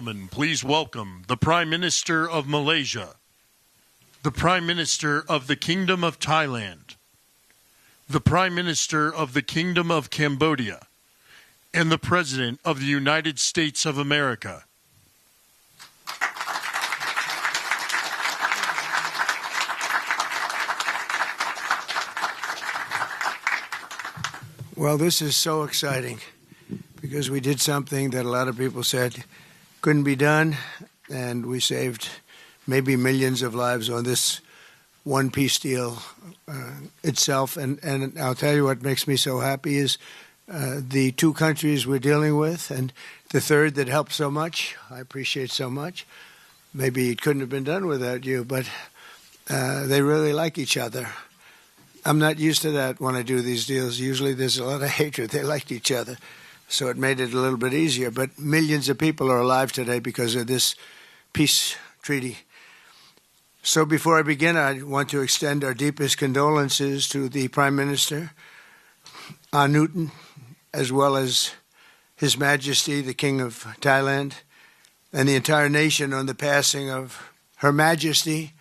Please welcome the Prime Minister of Malaysia, the Prime Minister of the Kingdom of Thailand, the Prime Minister of the Kingdom of Cambodia, and the President of the United States of America. Well, this is so exciting because we did something that a lot of people said couldn't be done, and we saved maybe millions of lives on this one peace deal itself. And I'll tell you what makes me so happy is the two countries we're dealing with, and the third that helped so much. I appreciate so much. Maybe it couldn't have been done without you, but they really like each other. I'm not used to that when I do these deals. Usually there's a lot of hatred. They liked each other. So it made it a little bit easier. But millions of people are alive today because of this peace treaty. So before I begin, I want to extend our deepest condolences to the Prime Minister, Newton, as well as His Majesty, the King of Thailand, and the entire nation on the passing of Her Majesty,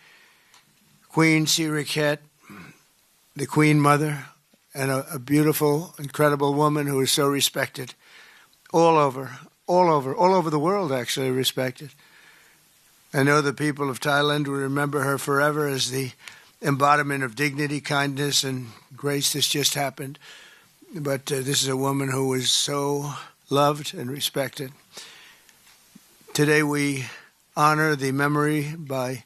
Queen Sirikhet, the Queen Mother, and a beautiful, incredible woman who is so respected all over the world, actually respected. I know the people of Thailand will remember her forever as the embodiment of dignity, kindness, and grace. This just happened. But this is a woman who was so loved and respected. Today we honor the memory by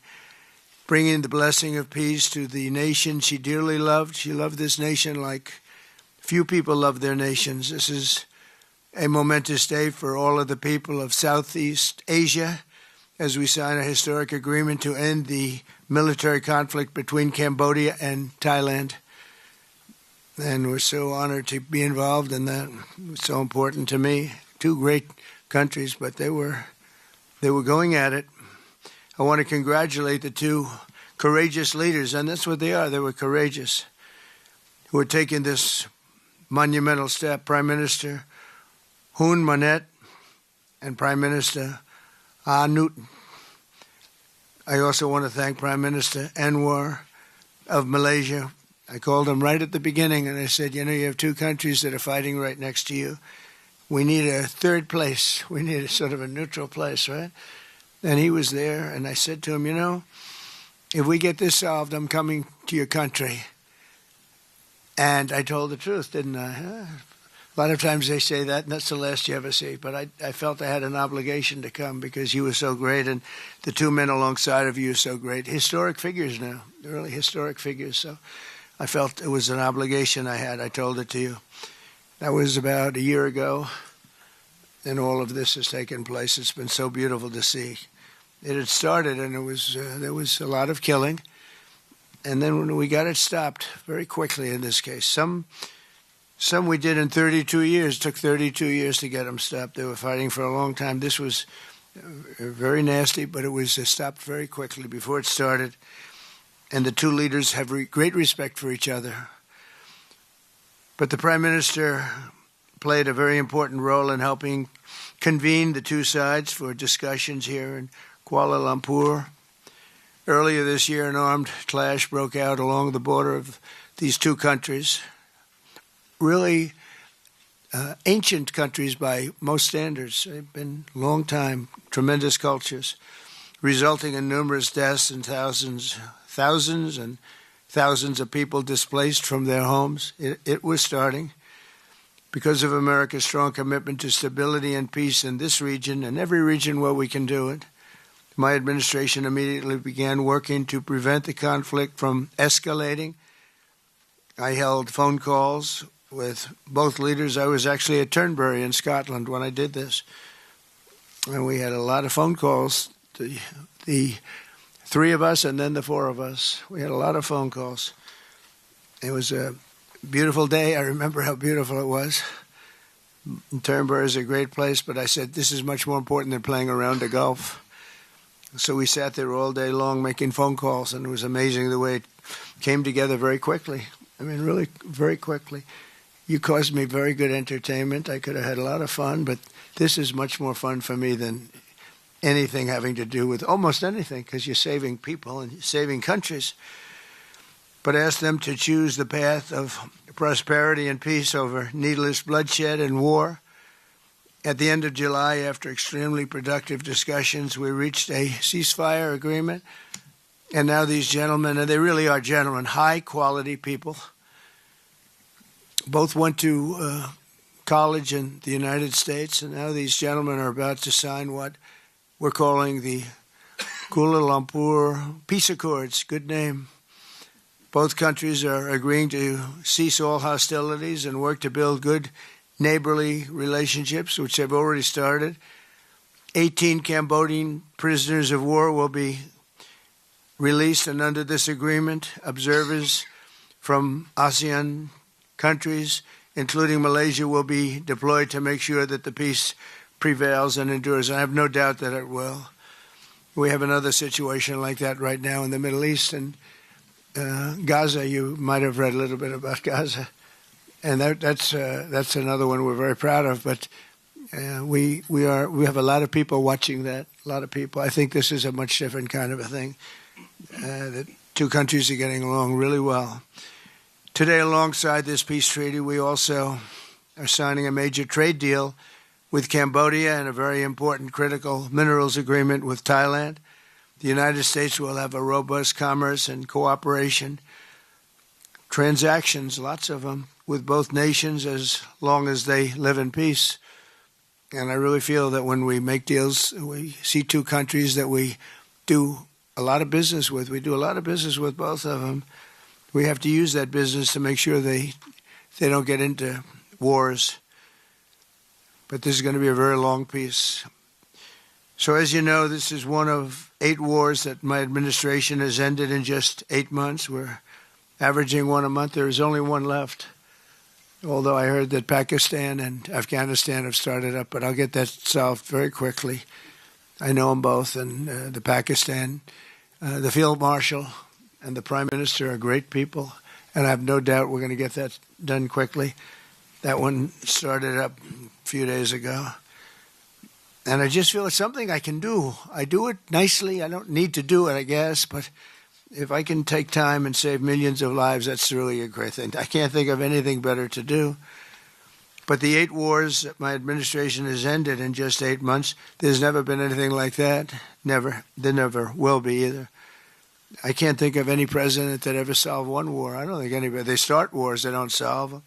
bringing the blessing of peace to the nation she dearly loved. She loved this nation like few people love their nations. This is a momentous day for all of the people of Southeast Asia as we sign a historic agreement to end the military conflict between Cambodia and Thailand. And we're so honored to be involved in that. It's so important to me. Two great countries, but they were going at it. I want to congratulate the two courageous leaders, and that's what they are. They were courageous, who are taking this monumental step. Prime Minister Hun Manet and Prime Minister Newton. I also want to thank Prime Minister Anwar of Malaysia. I called him right at the beginning, and I said, you have two countries that are fighting right next to you. We need a third place. We need a sort of a neutral place, right? And he was there, and I said to him, if we get this solved, I'm coming to your country. And I told the truth, didn't I? A lot of times they say that, and that's the last you ever see. But I felt I had an obligation to come because you were so great, and the two men alongside of you are so great. Historic figures now, really historic figures. So I felt it was an obligation I had. I told it to you. That was about a year ago, and all of this has taken place. It's been so beautiful to see. It had started, and there was a lot of killing. And then when we got it stopped very quickly in this case, some we did in 32 years. It took 32 years to get them stopped. They were fighting for a long time. This was very nasty, but it was stopped very quickly before it started. And the two leaders have great respect for each other. But the Prime Minister played a very important role in helping convene the two sides for discussions here in Kuala Lumpur. Earlier this year, an armed clash broke out along the border of these two countries. Really ancient countries by most standards. They've been long time, tremendous cultures, resulting in numerous deaths and thousands and thousands of people displaced from their homes. It was starting. Because of America's strong commitment to stability and peace in this region and every region where we can do it, my administration immediately began working to prevent the conflict from escalating. I held phone calls with both leaders. I was actually at Turnberry in Scotland when I did this. And we had a lot of phone calls, the three of us and then the four of us. We had a lot of phone calls. It was a beautiful day. I remember how beautiful it was. Turnberry is a great place, but I said, this is much more important than playing around the golf. So we sat there all day long making phone calls, and it was amazing the way it came together very quickly. I mean, really very quickly. You caused me very good entertainment. I could have had a lot of fun, but this is much more fun for me than anything having to do with almost anything, because you're saving people and saving countries. But ask them to choose the path of prosperity and peace over needless bloodshed and war. At the end of July, after extremely productive discussions, we reached a ceasefire agreement. And now these gentlemen, and they really are gentlemen, high-quality people, both went to college in the United States, and now these gentlemen are about to sign what we're calling the Kuala Lumpur Peace Accords. Good name. Both countries are agreeing to cease all hostilities and work to build good neighborly relationships, which have already started. 18 Cambodian prisoners of war will be released, and under this agreement, observers from ASEAN countries, including Malaysia, will be deployed to make sure that the peace prevails and endures. I have no doubt that it will. We have another situation like that right now in the Middle East, and Gaza. You might have read a little bit about Gaza, and that's another one we're very proud of. But we have a lot of people watching that. A lot of people. I think this is a much different kind of a thing. The two countries are getting along really well. Today, alongside this peace treaty, we also are signing a major trade deal with Cambodia and a very important critical minerals agreement with Thailand. The United States will have a robust commerce and cooperation transactions, lots of them, with both nations as long as they live in peace. And I really feel that when we make deals, we see two countries that we do a lot of business with. We do a lot of business with both of them. We have to use that business to make sure they don't get into wars. But this is going to be a very long peace. So as you know, this is one of 8 wars that my administration has ended in just 8 months. We're averaging one a month. There is only one left, although I heard that Pakistan and Afghanistan have started up, but I'll get that solved very quickly. I know them both, and the Pakistan, the Field Marshal and the Prime Minister are great people, and I have no doubt we're going to get that done quickly. That one started up a few days ago. And I just feel it's something I can do. I do it nicely. I don't need to do it, I guess. But if I can take time and save millions of lives, that's really a great thing. I can't think of anything better to do. But the 8 wars that my administration has ended in just 8 months, there's never been anything like that. Never. There never will be either. I can't think of any president that ever solved one war. I don't think anybody. They start wars, they don't solve them.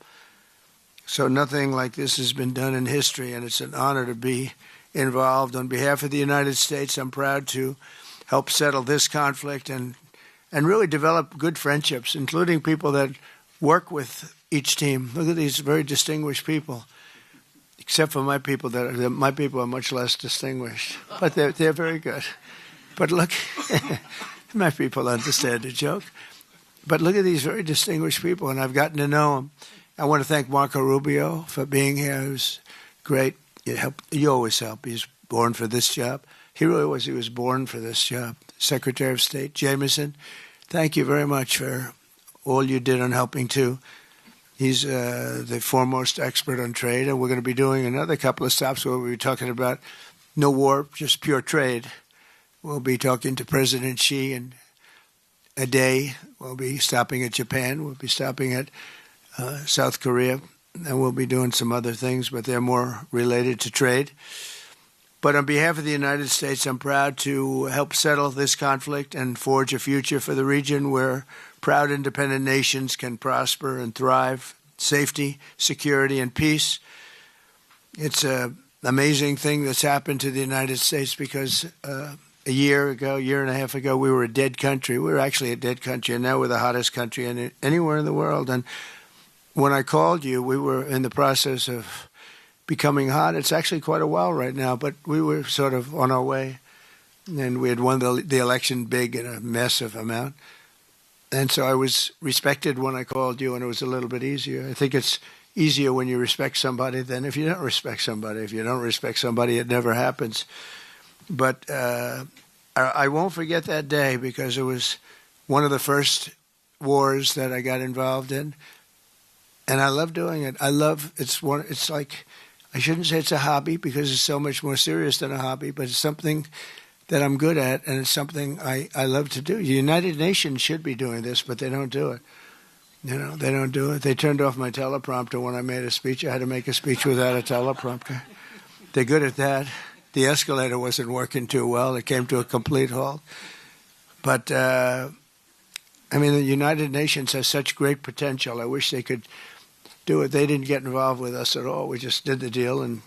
So nothing like this has been done in history, and it's an honor to be involved. On behalf of the United States, I'm proud to help settle this conflict and really develop good friendships, including people that work with each team. Look at these very distinguished people, except for my people. My people are much less distinguished, but they're very good. But look, my people understand the joke. But look at these very distinguished people, and I've gotten to know them. I want to thank Marco Rubio for being here. He was great. You always help. He's born for this job. He really was. He was born for this job. Secretary of State Jameson, thank you very much for all you did on helping too. He's the foremost expert on trade, and we're going to be doing another couple of stops where we'll be talking about no war, just pure trade. We'll be talking to President Xi in a day. We'll be stopping at Japan. We'll be stopping at South Korea. And we'll be doing some other things, but they're more related to trade. But on behalf of the United States, I'm proud to help settle this conflict and forge a future for the region where proud independent nations can prosper and thrive, safety, security, and peace. It's an amazing thing that's happened to the United States because a year and a half ago, we were a dead country. We were actually a dead country, and now we're the hottest country anywhere in the world. And when I called you, we were in the process of becoming hot. It's actually quite a while right now, but we were sort of on our way. And we had won the election big in a massive amount. And so I was respected when I called you, and it was a little bit easier. I think it's easier when you respect somebody than if you don't respect somebody. If you don't respect somebody, it never happens. But I won't forget that day because it was one of the first wars that I got involved in. And I love doing it. It's like I shouldn't say it's a hobby because it's so much more serious than a hobby, but it's something that I'm good at, and it's something I love to do. The United Nations should be doing this, but they don't do it. They don't do it. They turned off my teleprompter when I made a speech. I had to make a speech without a teleprompter. They're good at that. The escalator wasn't working too well. It came to a complete halt. But, the United Nations has such great potential. I wish they could do it. They didn't get involved with us at all. We just did the deal and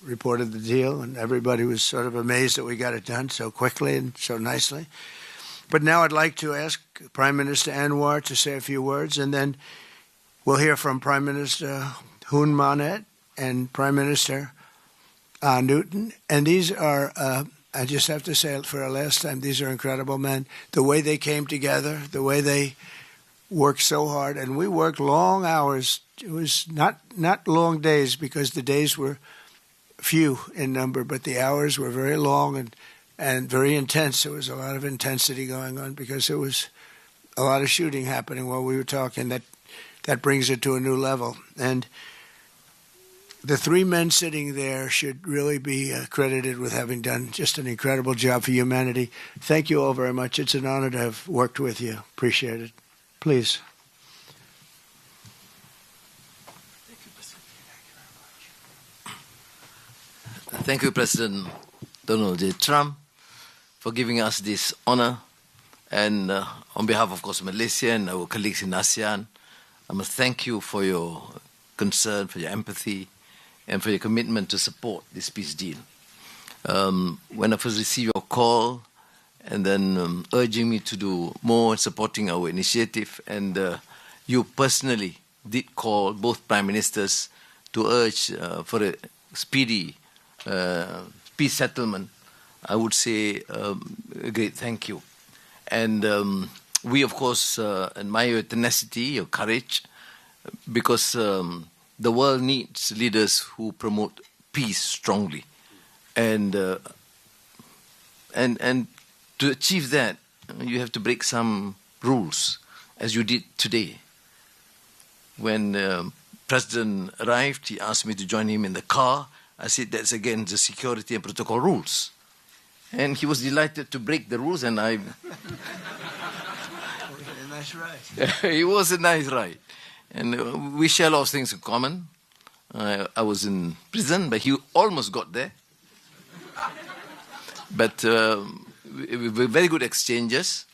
reported the deal, and everybody was sort of amazed that we got it done so quickly and so nicely. But now I'd like to ask Prime Minister Anwar to say a few words, and then we'll hear from Prime Minister Hun Manet and Prime Minister Newton. And these are, I just have to say it for a last time, these are incredible men. The way they came together, the way they worked so hard, and we worked long hours. It was not long days because the days were few in number, but the hours were very long and very intense. There was a lot of intensity going on because there was a lot of shooting happening while we were talking. That brings it to a new level. And the three men sitting there should really be credited with having done just an incredible job for humanity. Thank you all very much. It's an honor to have worked with you. Appreciate it. Please. Thank you, President Donald J. Trump, for giving us this honor. And on behalf, of course, Malaysia and our colleagues in ASEAN, I must thank you for your concern, for your empathy, and for your commitment to support this peace deal. When I first received your call and then urging me to do more, supporting our initiative, and you personally did call both prime ministers to urge for a speedy peace settlement, I would say a great thank you. And we, of course, admire your tenacity, your courage, because the world needs leaders who promote peace strongly. And to achieve that, you have to break some rules, as you did today. When President arrived, he asked me to join him in the car. I said, that's against the security and protocol rules. And he was delighted to break the rules, and I... A nice ride. It was a nice ride. And we share a lot of things in common. I was in prison, but he almost got there. But very good exchanges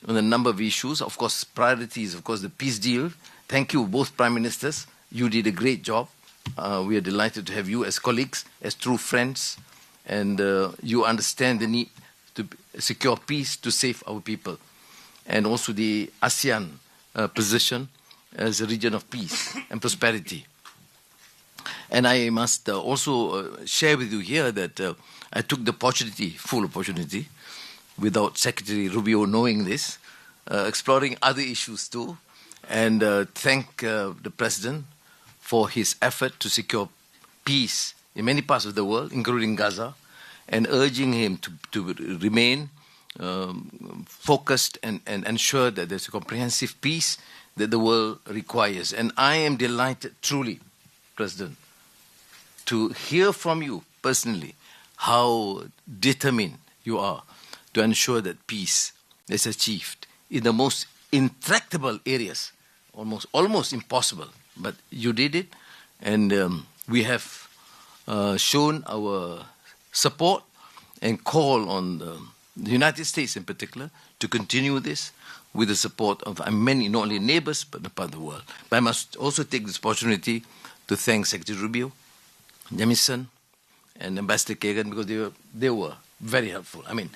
on a number of issues. Of course, priorities, of course, the peace deal. Thank you, both prime ministers. You did a great job. We are delighted to have you as colleagues, as true friends, and you understand the need to secure peace to save our people, and also the ASEAN position as a region of peace and prosperity. And I must also share with you here that I took the opportunity, full opportunity, without Secretary Rubio knowing this, exploring other issues too, and thank the President for his effort to secure peace in many parts of the world, including Gaza, and urging him to remain focused and ensure that there's a comprehensive peace that the world requires. And I am delighted, truly, President, to hear from you personally how determined you are to ensure that peace is achieved in the most intractable areas, almost impossible. But you did it, and we have shown our support and call on the United States in particular to continue this with the support of many, not only neighbors, but the part of the world. But I must also take this opportunity to thank Secretary Rubio, Jamieson, and Ambassador Kagan, because they were very helpful. I mean,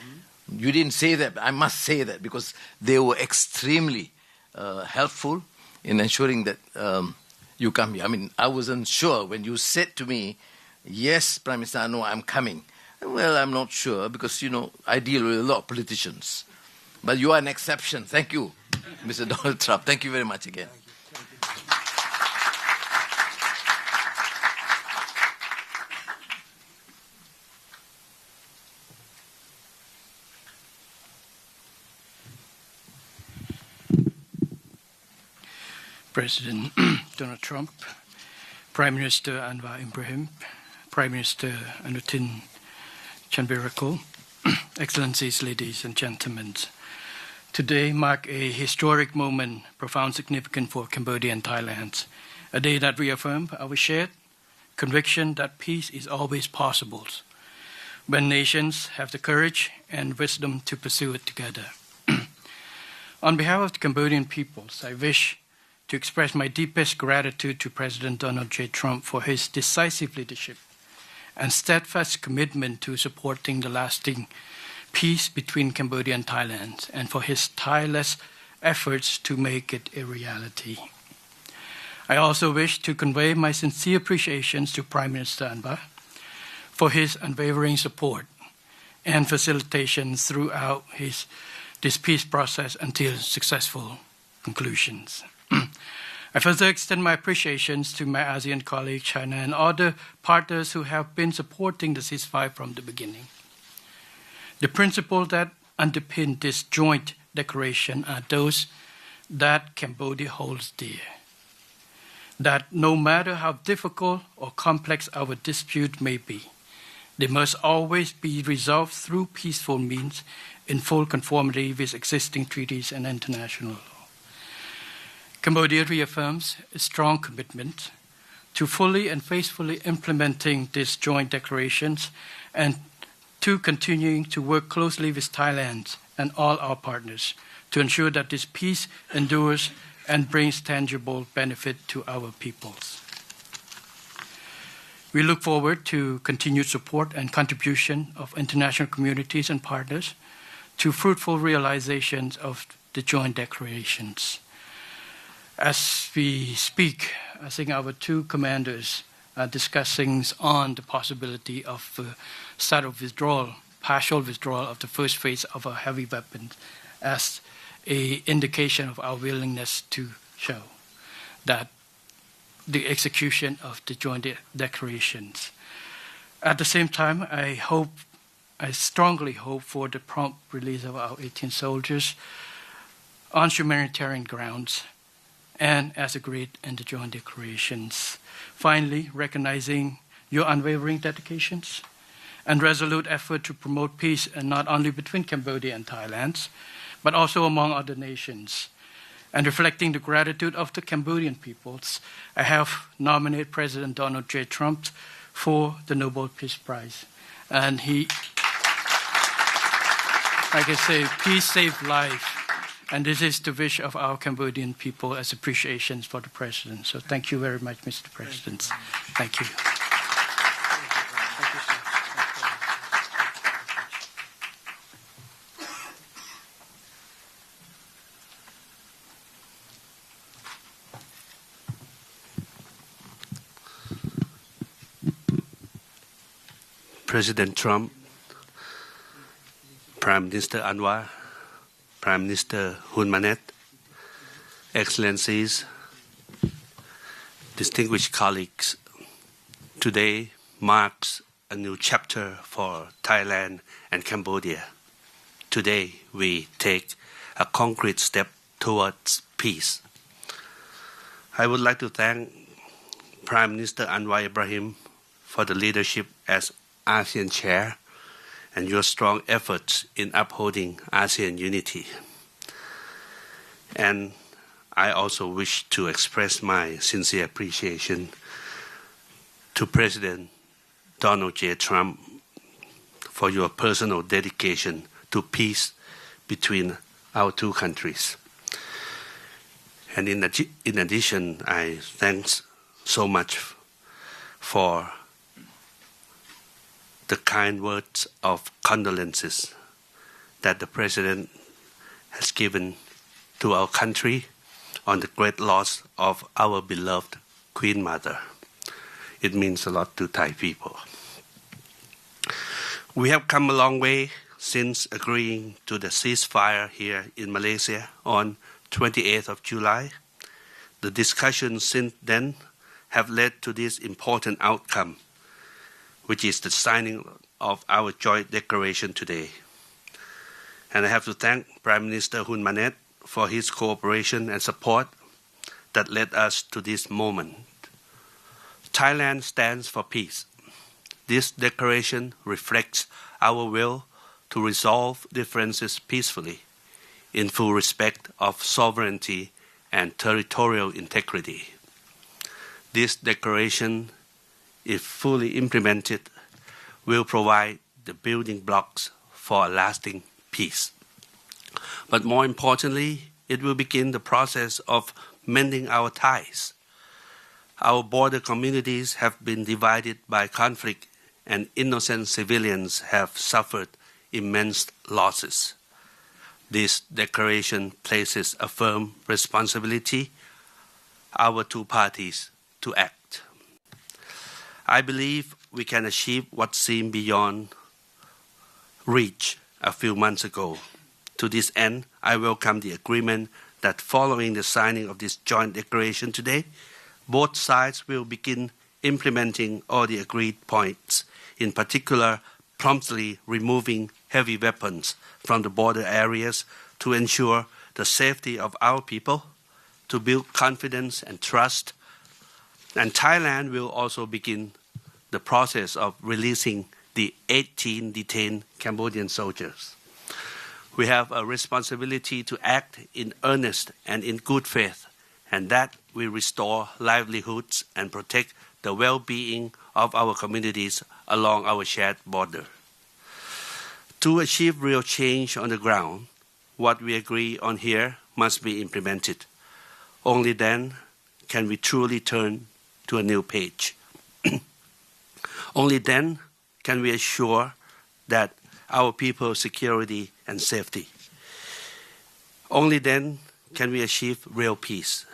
you didn't say that, but I must say that, because they were extremely helpful in ensuring that you come here. I mean, I wasn't sure when you said to me, yes, Prime Minister, I know I'm coming. Well, I'm not sure because, I deal with a lot of politicians. But you are an exception. Thank you, Mr. Donald Trump. Thank you very much again. President Donald Trump, Prime Minister Anwar Ibrahim, Prime Minister Anutin Chanvirakul, Excellencies, ladies and gentlemen. Today marks a historic moment, profound significance for Cambodia and Thailand, a day that reaffirms our shared conviction that peace is always possible when nations have the courage and wisdom to pursue it together. On behalf of the Cambodian peoples, I wish to express my deepest gratitude to President Donald J. Trump for his decisive leadership and steadfast commitment to supporting the lasting peace between Cambodia and Thailand, and for his tireless efforts to make it a reality. I also wish to convey my sincere appreciations to Prime Minister Anwar for his unwavering support and facilitation throughout this peace process until successful conclusions. I further extend my appreciations to my ASEAN colleagues, China, and other partners who have been supporting the ceasefire from the beginning. The principles that underpin this joint declaration are those that Cambodia holds dear. That no matter how difficult or complex our dispute may be, they must always be resolved through peaceful means in full conformity with existing treaties and international law. Cambodia reaffirms a strong commitment to fully and faithfully implementing these joint declarations and to continuing to work closely with Thailand and all our partners to ensure that this peace endures and brings tangible benefit to our peoples. We look forward to continued support and contribution of international communities and partners to fruitful realizations of the joint declarations. As we speak, I think our two commanders are discussing on the possibility of start of withdrawal, partial withdrawal of the first phase of our heavy weapons as an indication of our willingness to show that the execution of the joint declarations. At the same time, I strongly hope for the prompt release of our 18 soldiers on humanitarian grounds and as agreed in the joint declarations. Finally, recognizing your unwavering dedications and resolute effort to promote peace, and not only between Cambodia and Thailand, but also among other nations. And reflecting the gratitude of the Cambodian peoples, I have nominated President Donald J. Trump for the Nobel Peace Prize. And he, like I say, peace saved life. And this is the wish of our Cambodian people as appreciations for the President. So thank you very much, Mr. President. Thank you. President Trump, Prime Minister Anwar, Prime Minister Hun Manet, Excellencies, distinguished colleagues, today marks a new chapter for Thailand and Cambodia. Today we take a concrete step towards peace. I would like to thank Prime Minister Anwar Ibrahim for the leadership as ASEAN Chair and your strong efforts in upholding ASEAN unity. And I also wish to express my sincere appreciation to President Donald J. Trump for your personal dedication to peace between our two countries. And in addition, I thanks so much for the kind words of condolences that the President has given to our country on the great loss of our beloved Queen Mother. It means a lot to Thai people. We have come a long way since agreeing to the ceasefire here in Malaysia on 28th of July. The discussions since then have led to this important outcome, which is the signing of our joint declaration today. And I have to thank Prime Minister Hun Manet for his cooperation and support that led us to this moment. Thailand stands for peace. This declaration reflects our will to resolve differences peacefully, in full respect of sovereignty and territorial integrity. This declaration, if fully implemented, will provide the building blocks for a lasting peace. But more importantly, it will begin the process of mending our ties. Our border communities have been divided by conflict, and innocent civilians have suffered immense losses. This declaration places a firm responsibility on our two parties to act. I believe we can achieve what seemed beyond reach a few months ago. To this end, I welcome the agreement that following the signing of this joint declaration today, both sides will begin implementing all the agreed points, in particular, promptly removing heavy weapons from the border areas to ensure the safety of our people, to build confidence and trust. And Thailand will also begin the process of releasing the 18 detained Cambodian soldiers. We have a responsibility to act in earnest and in good faith, and that we restore livelihoods and protect the well-being of our communities along our shared border. To achieve real change on the ground, what we agree on here must be implemented. Only then can we truly turn to a new page. Only then can we assure that our people's security and safety. Only then can we achieve real peace.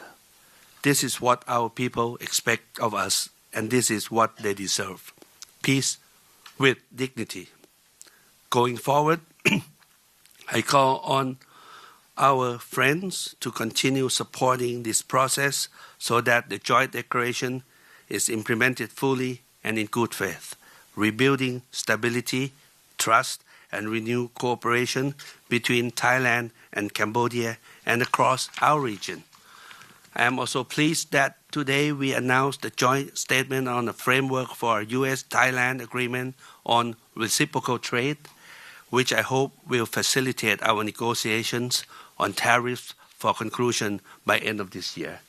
This is what our people expect of us, and this is what they deserve. Peace with dignity. Going forward, I call on our friends to continue supporting this process so that the joint declaration is implemented fully and in good faith, rebuilding stability, trust, and renewed cooperation between Thailand and Cambodia and across our region. I am also pleased that today we announced the joint statement on the framework for a U.S.-Thailand agreement on reciprocal trade, which I hope will facilitate our negotiations on tariffs for conclusion by end of this year.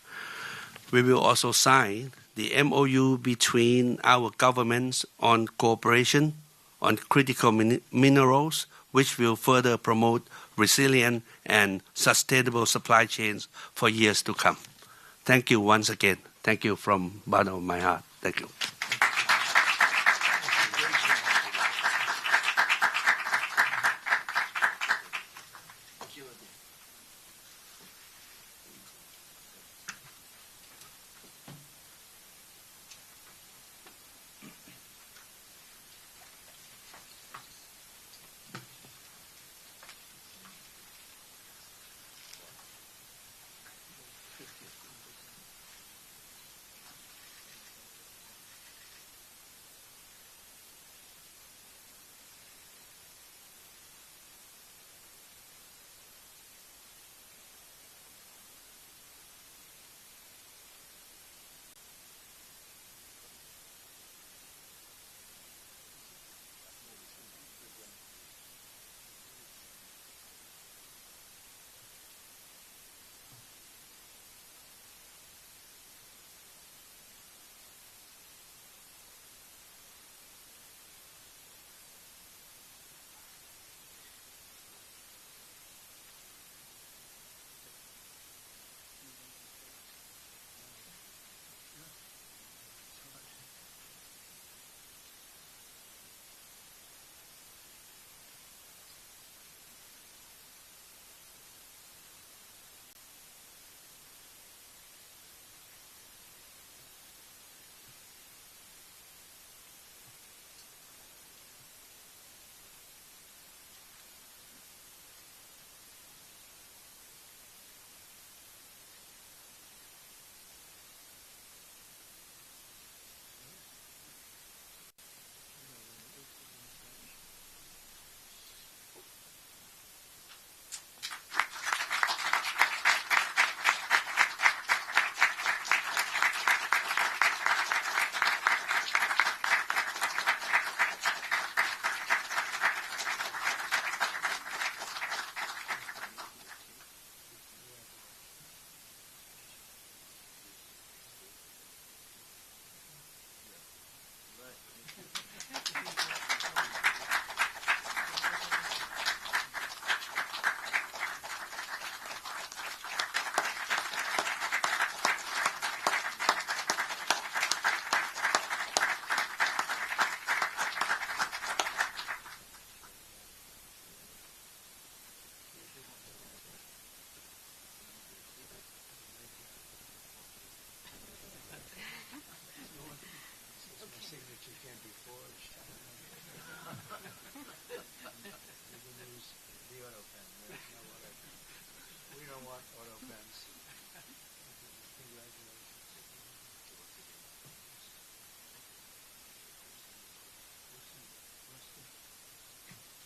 We will also sign the MOU between our governments on cooperation on critical minerals, which will further promote resilient and sustainable supply chains for years to come. Thank you once again. Thank you from the bottom of my heart. Thank you.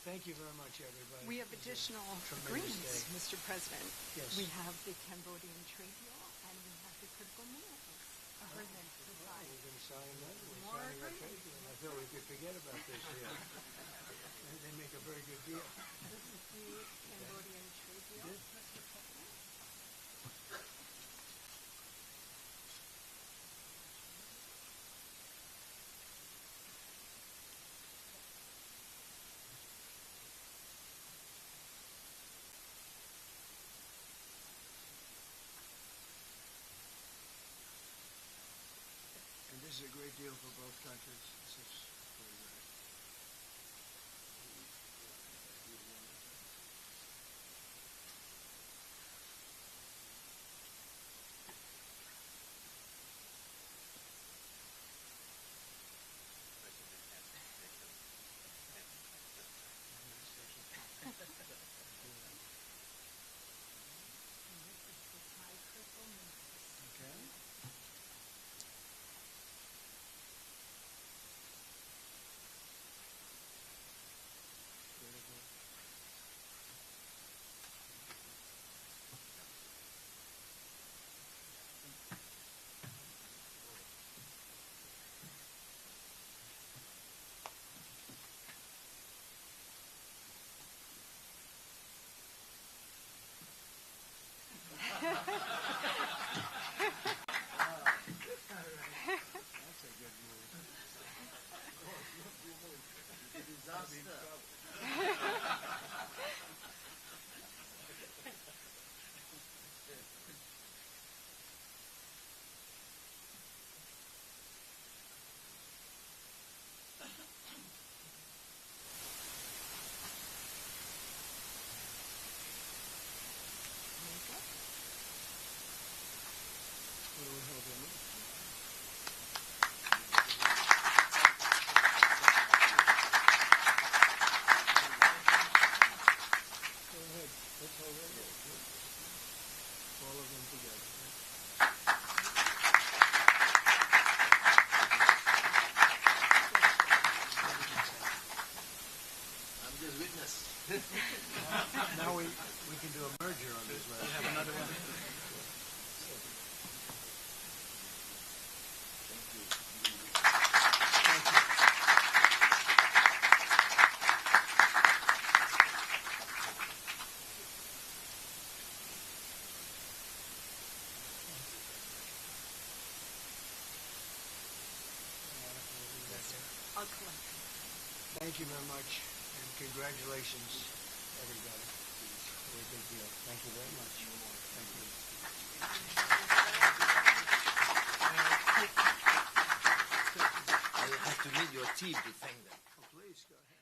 Thank you very much, everybody. We have additional Tremendous agreements, day. Mr. President. Yes. We have the Cambodian trade deal and we have the critical minerals agreement to sign. We're going to sign that. We're More signing our agreements. trade deal. I thought we could forget about this deal. They make a very good deal. This is the Cambodian trade deal, Mr. President. And this is a great deal for both countries. This is very good. Okay. Very good. That's a good move. What do we hold in there? Go ahead. Let's hold it. All of them together. I'm just witness. Now we can do a merger on this, right? Have another one. I'll collect. Thank you very much, and congratulations, everybody. Very big deal. Thank you very much. Thank you. I have to meet your team to thank them. Oh, please, go ahead.